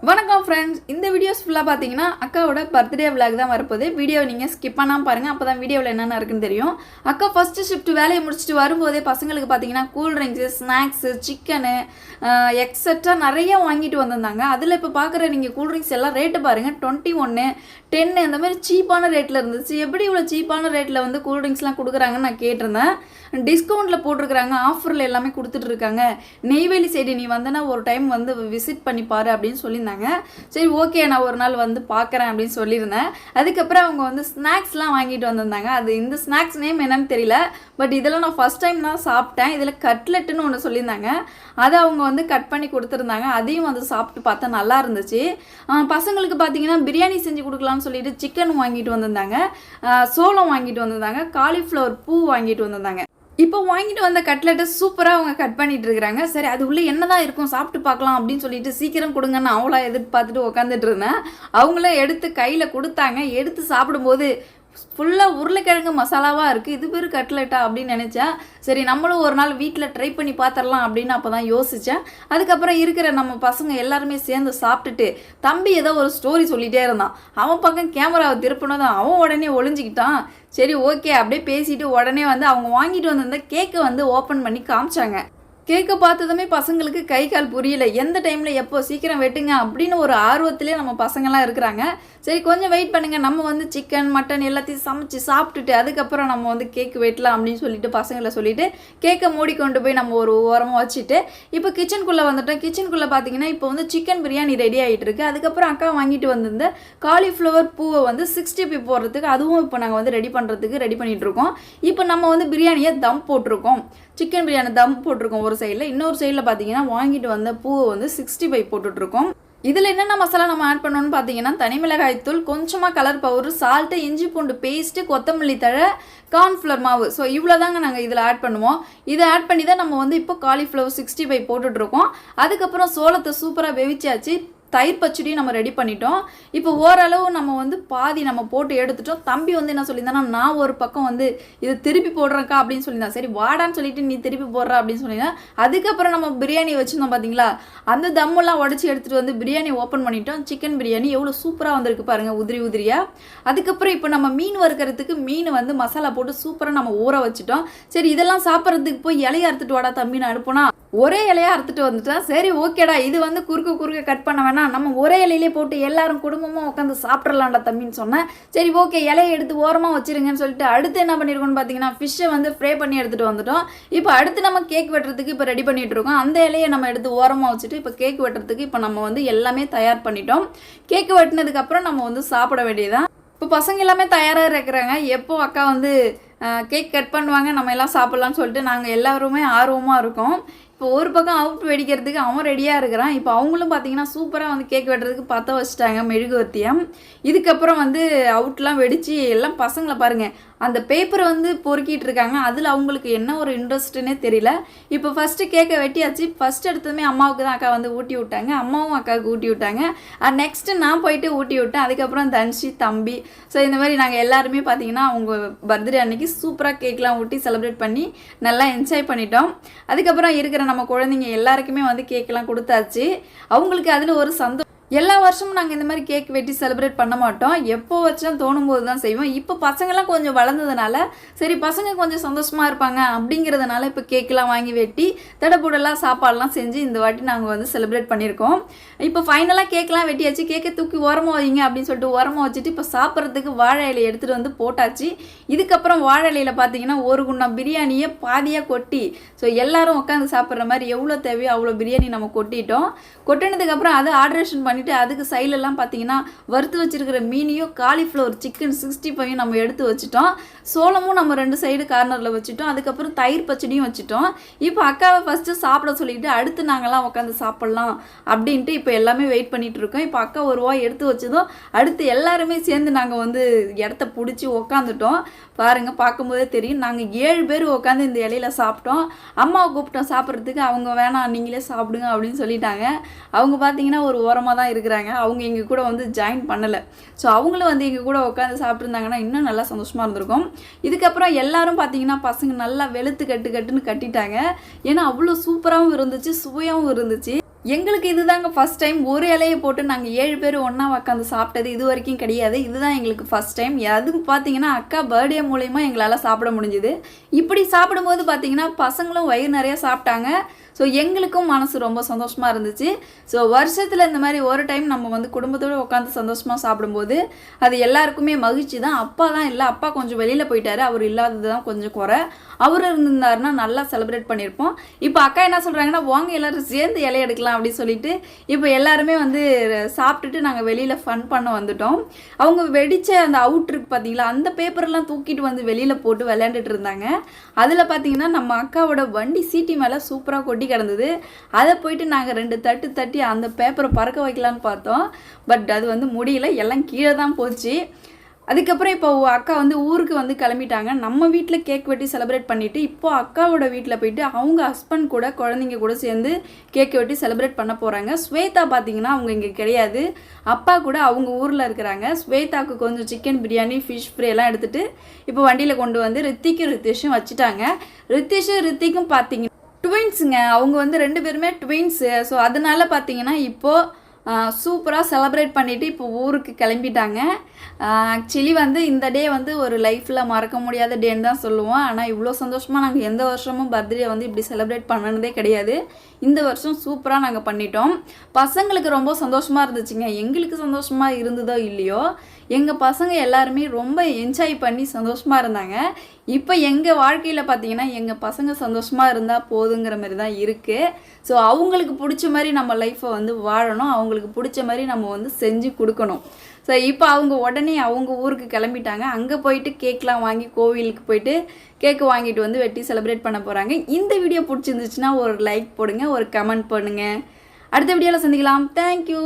வணக்கம் ஃப்ரெண்ட்ஸ், இந்த வீடியோஸ் ஃபுல்லாக பார்த்தீங்கன்னா அக்காவோட பர்த்டே விளாக் தான் வரப்போகுது. வீடியோ நீங்கள் ஸ்கிப் பண்ணாமல் பாருங்கள், அப்போ தான் வீடியோவில் என்னென்ன இருக்குன்னு தெரியும். அக்கா ஃபஸ்ட்டு ஷிஃப்ட் வேலையை முடிச்சுட்டு வரும்போதே பசங்களுக்கு பார்த்தீங்கன்னா கூல்ட்ரிங்க்ஸு, ஸ்நாக்ஸு, சிக்கனு எக்ஸட்ரா நிறைய வாங்கிட்டு வந்திருந்தாங்க. அதில் இப்போ பார்க்குற நீங்கள் கூல்ட்ரிங்க்ஸ் எல்லாம் ரேட்டு பாருங்கள், 21, 10 இந்த மாதிரி சீப்பான ரேட்டில் இருந்துச்சு. எப்படி இவ்வளோ சீப்பான ரேட்டில் வந்து கூல்ட்ரிங்க்ஸ்லாம் கொடுக்குறாங்கன்னு நான் கேட்டிருந்தேன். டிஸ்கவுண்ட்டில் போட்டிருக்கிறாங்க, ஆஃபரில் எல்லாமே கொடுத்துட்ருக்காங்க. நெய்வேலி சைடு நீ வந்தனா ஒரு டைம் வந்து விசிட் பண்ணி பாரு அப்படின்னு சொல்லியிருந்தாங்க. சரி ஓகே, நான் ஒரு நாள் வந்து பார்க்குறேன் அப்படின்னு சொல்லியிருந்தேன். அதுக்கப்புறம் அவங்க வந்து ஸ்நாக்ஸ்லாம் வாங்கிட்டு வந்திருந்தாங்க. அது இந்த ஸ்நாக்ஸ் நேம் என்னன்னு தெரியல, பட் இதெல்லாம் நான் ஃபஸ்ட் டைம் தான் சாப்பிட்டேன். இதில் கட்லெட்டுன்னு ஒன்று சொல்லியிருந்தாங்க, அதை அவங்க வந்து கட் பண்ணி கொடுத்துருந்தாங்க. அதையும் வந்து சாப்பிட்டு பார்த்தா நல்லா இருந்துச்சு. பசங்களுக்கு பார்த்தீங்கன்னா பிரியாணி செஞ்சு கொடுக்கலாம்னு சொல்லிட்டு சிக்கன் வாங்கிட்டு வந்திருந்தாங்க, சோளம் வாங்கிட்டு வந்திருந்தாங்க, காலிஃப்ளவர் பூ வாங்கிட்டு வந்திருந்தாங்க. இப்போ வாங்கிட்டு வந்த கட்லெட்டை சூப்பராக அவங்க கட் பண்ணிட்டு இருக்கிறாங்க. சரி, அது உள்ளே என்ன தான் இருக்கும் சாப்பிட்டு பார்க்கலாம் அப்படின்னு சொல்லிட்டு சீக்கிரம் கொடுங்கன்னு அவ்வளோ எதிர்பார்த்துட்டு உட்காந்துட்டு இருந்தேன். அவங்களே எடுத்து கையில் கொடுத்தாங்க. எடுத்து சாப்பிடும்போது ஃபுல்லாக உருளைக்கிழங்கு மசாலாவாக இருக்குது. இது பேர் கட்லெட்டா அப்படின்னு நினச்சேன். சரி, நம்மளும் ஒரு நாள் வீட்டில் ட்ரை பண்ணி பார்த்துடலாம் அப்படின்னு அப்போ தான் யோசித்தேன். அதுக்கப்புறம் இருக்கிற நம்ம பசங்க எல்லாருமே சேர்ந்து சாப்பிட்டுட்டு தம்பி ஏதோ ஒரு ஸ்டோரி சொல்லிகிட்டே இருந்தான். அவன் பக்கம் கேமராவை திருப்பினதும் அவன் உடனே ஒளிஞ்சிக்கிட்டான். சரி ஓகே, அப்படியே பேசிட்டு உடனே வந்து அவங்க வாங்கிட்டு வந்திருந்த கேக்கை வந்து ஓப்பன் பண்ணி காமிச்சாங்க. கேக்கை பார்த்ததுமே பசங்களுக்கு கை கால் புரியல. எந்த டைமில் எப்போ சீக்கிரம் வெட்டுங்க அப்படின்னு ஒரு ஆர்வத்திலே நம்ம பசங்கள்லாம் இருக்கிறாங்க. சரி கொஞ்சம் வெயிட் பண்ணுங்கள், நம்ம வந்து சிக்கன் மட்டன் எல்லாத்தையும் சமைச்சு சாப்பிட்டுட்டு அதுக்கப்புறம் நம்ம வந்து கேக்கு வெட்டலாம் அப்படின்னு சொல்லிட்டு பசங்களை சொல்லிவிட்டு கேக்கை மூடி கொண்டு போய் நம்ம ஒரு ஓரமாக வச்சுட்டு இப்போ கிச்சனுக்குள்ளே வந்துட்டோம். கிச்சனுக்குள்ளே பார்த்தீங்கன்னா இப்போ வந்து சிக்கன் பிரியாணி ரெடி ஆகிட்டு இருக்கு. அதுக்கப்புறம் அக்கா வாங்கிட்டு வந்திருந்த காலிஃப்ளவர் பூவை வந்து 60 போடுறதுக்கு அதுவும் இப்போ நாங்கள் வந்து ரெடி பண்ணுறதுக்கு ரெடி பண்ணிகிட்டு இருக்கோம். இப்போ நம்ம வந்து பிரியாணியை தம் போட்டிருக்கோம். சிக்கன் பிரியாணி தம் போட்டிருக்கோம் ஒரு சைடில், இன்னொரு சைடில் பார்த்தீங்கன்னா வாங்கிட்டு வந்த பூவை வந்து 65 போட்டுட்ருக்கோம். இதில் என்னென்ன மசாலா நம்ம ஆட் பண்ணணும்னு பார்த்தீங்கன்னா தனி மிளகாய் தூள், கொஞ்சமாக கலர் பவுடர், சால்ட்டு, இஞ்சி பூண்டு பேஸ்ட்டு, கொத்தமல்லி தழை, கார்ன்ஃப்ளவர் மாவு. ஸோ இவ்வளோ தாங்க நாங்கள் இதில் ஆட் பண்ணுவோம். இதை ஆட் பண்ணி தான் நம்ம வந்து இப்போ காலிஃப்ளவர் 65 போட்டுட்ருக்கோம். அதுக்கப்புறம் சோளத்தை சூப்பராக வெவிச்சாச்சு. தயிர் பச்சடியும் நம்ம ரெடி பண்ணிட்டோம். இப்போ ஓரளவு நம்ம வந்து பாதி நம்ம போட்டு எடுத்துட்டோம். தம்பி வந்து என்ன சொல்லியிருந்தானா, நான் ஒரு பக்கம் வந்து இதை திருப்பி போடுறேன்க்கா அப்படின்னு சொல்லியிருந்தேன். சரி வாடான்னு சொல்லிட்டு நீ திருப்பி போடுற அப்படின்னு சொல்லியிருந்தேன். அதுக்கப்புறம் நம்ம பிரியாணி வச்சுருந்தோம் பார்த்தீங்களா, அந்த தம்மெல்லாம் உடச்சி எடுத்துகிட்டு வந்து பிரியாணி ஓப்பன் பண்ணிட்டோம். சிக்கன் பிரியாணி எவ்வளோ சூப்பராக வந்திருக்கு பாருங்கள், உதிரி உதிரியாக. அதுக்கப்புறம் இப்போ நம்ம மீன் வறுக்கிறதுக்கு மீன் வந்து மசாலா போட்டு சூப்பராக நம்ம ஊற வச்சுட்டோம். சரி இதெல்லாம் சாப்பிட்றதுக்கு போய் இலையை அறுத்துட்டு வாடா தம்பின்னு அனுப்புனா ஒரே இலையாக அறுத்துட்டு வந்துட்டேன். சரி ஓகேடா, இது வந்து குறுக்க கட் பண்ண வேணாம், நம்ம ஒரே இலையிலே போட்டு எல்லாரும் குடும்பமாக உட்காந்து சாப்பிட்றலாம்டா தம்பின்னு சொன்னேன். சரி ஓகே, இலையை எடுத்து ஓரமாக வச்சிருங்கன்னு சொல்லிட்டு அடுத்து என்ன பண்ணியிருக்கோம்னு பார்த்தீங்கன்னா ஃபிஷ்ஷை வந்து ஃப்ரை பண்ணி எடுத்துகிட்டு வந்துட்டோம். இப்போ அடுத்து நம்ம கேக் வெட்டுறதுக்கு இப்போ ரெடி பண்ணிகிட்டு இருக்கோம். அந்த இலையை நம்ம எடுத்து ஓரமாக வச்சுட்டு இப்போ கேக் வெட்டுறதுக்கு இப்போ நம்ம வந்து எல்லாமே தயார் பண்ணிட்டோம். கேக் வெட்டினதுக்கப்புறம் நம்ம வந்து சாப்பிட வேண்டியதான். இப்போ பசங்க எல்லாமே தயாராக இருக்கிறாங்க. எப்போ அக்கா வந்து கேக் கட் பண்ணுவாங்க நம்ம எல்லாம் சாப்பிட்லான்னு சொல்லிட்டு நாங்கள் எல்லாருமே ஆர்வமாக இருக்கோம். இப்போ ஒரு பக்கம் அவுட் வெடிக்கிறதுக்கு அவன் ரெடியாக இருக்கிறான். இப்போ அவங்களும் பார்த்தீங்கன்னா சூப்பராக வந்து கேக் வெட்டுறதுக்கு பற்ற வச்சுட்டாங்க மெழுகுவர்த்தியம். இதுக்கப்புறம் வந்து அவுட்லாம் வெடித்து எல்லாம் பசங்களை பாருங்கள் அந்த பேப்பரை வந்து பொறுக்கிட்டு இருக்காங்க. அதில் அவங்களுக்கு என்ன ஒரு இன்ட்ரெஸ்ட்டுன்னே தெரியல. இப்போ ஃபஸ்ட்டு கேக்கை வெட்டியாச்சு. ஃபஸ்ட் எடுத்ததுமே அம்மாவுக்கு தான் அக்கா வந்து ஊட்டி விட்டாங்க, அம்மாவும் அக்காவுக்கு ஊட்டி விட்டாங்க. நெக்ஸ்ட்டு நான் போயிட்டு ஊட்டி விட்டேன். அதுக்கப்புறம் தன்ஷி, தம்பி, ஸோ இந்த மாதிரி நாங்கள் எல்லாருமே பார்த்தீங்கன்னா அவங்க பர்த்டே அன்னைக்கு சூப்பராக கேக்லாம் ஊட்டி செலிப்ரேட் பண்ணி நல்லா என்ஜாய் பண்ணிட்டோம். அதுக்கப்புறம் இருக்கிற நம்ம குழந்தைங்க எல்லாருக்குமே வந்து கேக்கெல்லாம் கொடுத்தாச்சு. அவங்களுக்கு அதில் ஒரு சந்தோஷம். எல்லா வருஷமும் நாங்கள் இந்த மாதிரி கேக் வெட்டி செலிப்ரேட் பண்ண மாட்டோம், எப்போ வச்சும் தோணும் போது தான் செய்வோம். இப்போ பசங்கள்லாம் கொஞ்சம் வளர்ந்ததுனால சரி பசங்க கொஞ்சம் சந்தோஷமாக இருப்பாங்க அப்படிங்கிறதுனால இப்போ கேக்கெலாம் வாங்கி வெட்டி தடப்புடலாம் சாப்பாடெலாம் செஞ்சு இந்த வாட்டி நாங்கள் வந்து செலிப்ரேட் பண்ணியிருக்கோம். இப்போ ஃபைனலாக கேக்கெலாம் வெட்டியாச்சு. கேக்கை தூக்கி ஓரமாக வைங்க அப்படின்னு சொல்லிட்டு ஓரமாக வச்சுட்டு இப்போ சாப்பிட்றதுக்கு வாழை இலையை எடுத்துகிட்டு வந்து போட்டாச்சு. இதுக்கப்புறம் வாழை இலையில் பார்த்தீங்கன்னா ஒரு குண்டான் பிரியாணியை பாதியாக கொட்டி ஸோ எல்லாரும் உட்காந்து சாப்பிட்ற மாதிரி எவ்வளோ தேவையோ அவ்வளோ பிரியாணி நம்ம கொட்டிட்டோம். கொட்டினதுக்கப்புறம் அதை ஆல்ட்ரேஷன் பண்ணிவிட்டு அதுக்கு சைட்லலாம் பார்த்தீங்கன்னா வறுத்து வச்சிருக்கிற மீனையும் காலிஃப்ளவர் சிக்கன் 65 நம்ம எடுத்து வச்சுட்டோம். சோளமும் நம்ம 2 சைடு கார்னரில் வச்சுட்டோம். அதுக்கப்புறம் தயிர் பச்சடியும் வச்சுட்டோம். இப்போ அக்காவை ஃபஸ்ட்டு சாப்பிட சொல்லிட்டு அடுத்து நாங்கள்லாம் உட்காந்து சாப்பிட்லாம் அப்படின்ட்டு இப்போ எல்லாமே வெயிட் பண்ணிகிட்டு இருக்கோம். இப்போ அக்கா ஒரு வாய் எடுத்து வச்சதும் அடுத்து எல்லாருமே சேர்ந்து நாங்கள் வந்து இடத்த பிடிச்சி உக்காந்துட்டோம். பாருங்கள், பார்க்கும்போதே தெரியும். நாங்கள் 7 பேர் உட்காந்து இந்த இலையில சாப்பிட்டோம். அம்மாவை கூப்பிட்டோம் சாப்பிட்றதுக்கு, அவங்க வேணாம் நீங்களே சாப்பிடுங்க அப்படின்னு சொல்லிட்டாங்க. அவங்க பார்த்தீங்கன்னா ஒரு ஓரமாக தான் இருக்கிறாங்க. அவங்க எங்கள் கூட வந்து ஜாயின் பண்ணலை. ஸோ அவங்களும் வந்து எங்கள் கூட உட்காந்து சாப்பிட்ருந்தாங்கன்னா இன்னும் நல்லா சந்தோஷமாக இருந்திருக்கும். இதுக்கப்புறம் எல்லாரும் பார்த்தீங்கன்னா பசங்க நல்லா வெளுத்து கட்டுன்னு கட்டிட்டாங்க. ஏன்னா அவ்வளோ சூப்பராகவும் இருந்துச்சு, சுவையாகவும் இருந்துச்சு. எங்களுக்கு இதுதாங்க ஃபர்ஸ்ட் டைம். ஒரு இலையை போட்டு நாங்கள் 7 பேர் ஒன்றா உட்காந்து சாப்பிட்டது இது வரைக்கும் கிடையாது. இதுதான் எங்களுக்கு ஃபர்ஸ்ட் டைம். அதுவும் பார்த்தீங்கன்னா அக்கா பர்த்டே மூலயமா எங்களால் சாப்பிட முடிஞ்சுது. இப்படி சாப்பிடும்போது பார்த்தீங்கன்னா பசங்களும் வயிறு நிறையா சாப்பிட்டாங்க. ஸோ எங்களுக்கும் மனசு ரொம்ப சந்தோஷமாக இருந்துச்சு. ஸோ வருஷத்தில் இந்த மாதிரி ஒரு டைம் நம்ம வந்து குடும்பத்தோடு உட்காந்து சந்தோஷமாக சாப்பிடும்போது அது எல்லாருக்குமே மகிழ்ச்சி தான். அப்பா தான் இல்லை, அப்பா கொஞ்சம் வெளியில் போயிட்டாரு. அவர் இல்லாதது தான் கொஞ்சம் குறை. அவர் இருந்திருந்தாருன்னா நல்லா செலிப்ரேட் பண்ணியிருப்போம். இப்போ அக்கா என்ன சொல்கிறாங்கன்னா, வாங்க எல்லோரும் சேர்ந்து இலை எடுக்கலாம் அப்படின்னு சொல்லிட்டு இப்போ எல்லாருமே வந்து சாப்பிட்டுட்டு நாங்கள் வெளியில் ஃபன் பண்ண வந்துட்டோம். அவங்க வெடித்த அந்த அவுட் இருக்கு பார்த்தீங்களா, அந்த பேப்பர்லாம் தூக்கிட்டு வந்து வெளியில் போட்டு விளையாண்டுட்டு இருந்தாங்க. அதில் பார்த்தீங்கன்னா நம்ம அக்காவோட வண்டி சீட்டி மேலே சூப்பராக கொட்டி கிடந்தது. அதை போயிட்டு நாங்கள் 2 தட்டு தட்டி அந்த பேப்பரை பறக்க வைக்கலான்னு பார்த்தோம். பட் அது வந்து முடியல, எல்லாம் கீழே தான் போச்சு. அதுக்கப்புறம் இப்போ அக்கா வந்து ஊருக்கு வந்து கிளம்பிட்டாங்க. நம்ம வீட்டில் கேக் வெட்டி செலிப்ரேட் பண்ணிவிட்டு இப்போது அக்காவோட வீட்டில் போயிட்டு அவங்க ஹஸ்பண்ட் கூட குழந்தைங்க கூட சேர்ந்து கேக் வெட்டி செலிப்ரேட் பண்ண போகிறாங்க. ஸ்வேதா பார்த்தீங்கன்னா அவங்க இங்கே கிடையாது, அப்பா கூட அவங்க ஊரில் இருக்கிறாங்க. ஸ்வேதாவுக்கு கொஞ்சம் சிக்கன் பிரியாணி, ஃபிஷ் ஃப்ரை எல்லாம் எடுத்துகிட்டு இப்போ வண்டியில் கொண்டு வந்து ரித்திஷும் வச்சுட்டாங்க. ரித்திக்கும் பார்த்தீங்கன்னா ட்வின்ஸுங்க. அவங்க வந்து 2 பேருமே ட்வின்ஸு. ஸோ அதனால பார்த்தீங்கன்னா இப்போது சூப்பராக செலப்ரேட் பண்ணிவிட்டு இப்போ ஊருக்கு கிளம்பிட்டாங்க. ஆக்சுவலி வந்து இந்த டே வந்து ஒரு லைஃப்பில் மறக்க முடியாத டேன்னு தான் சொல்லுவோம். ஆனால் இவ்வளோ சந்தோஷமாக நாங்கள் எந்த வருஷமும் பர்த்டே வந்து இப்படி செலிப்ரேட் பண்ணனதே கிடையாது. இந்த வருஷம் சூப்பராக நாங்கள் பண்ணிட்டோம். பசங்களுக்கு ரொம்ப சந்தோஷமாக இருந்துச்சுங்க. எங்களுக்கு சந்தோஷமாக இருந்ததோ இல்லையோ, எங்கள் பசங்க எல்லாருமே ரொம்ப என்ஜாய் பண்ணி சந்தோஷமாக இருந்தாங்க. இப்போ எங்கள் வாழ்க்கையில் பார்த்தீங்கன்னா எங்கள் பசங்க சந்தோஷமாக இருந்தால் போதுங்கிற மாதிரி தான் இருக்குது. ஸோ அவங்களுக்கு பிடிச்ச மாதிரி நம்ம லைஃப்பை வந்து வாழணும், அவங்களுக்கு பிடிச்ச மாதிரி நம்ம வந்து செஞ்சு கொடுக்கணும். ஸோ இப்போ அவங்க உடனே அவங்க ஊருக்கு கிளம்பிட்டாங்க. அங்கே போயிட்டு கேக்லாம் வாங்கி கோவிலுக்கு போயிட்டு கேக்கு வாங்கிட்டு வந்து வெட்டி செலிப்ரேட் பண்ண போகிறாங்க. இந்த வீடியோ பிடிச்சிருந்துச்சுன்னா ஒரு லைக் போடுங்க, ஒரு கமெண்ட் பண்ணுங்கள். அடுத்த வீடியோவில் சந்திக்கலாம். தேங்க்யூ.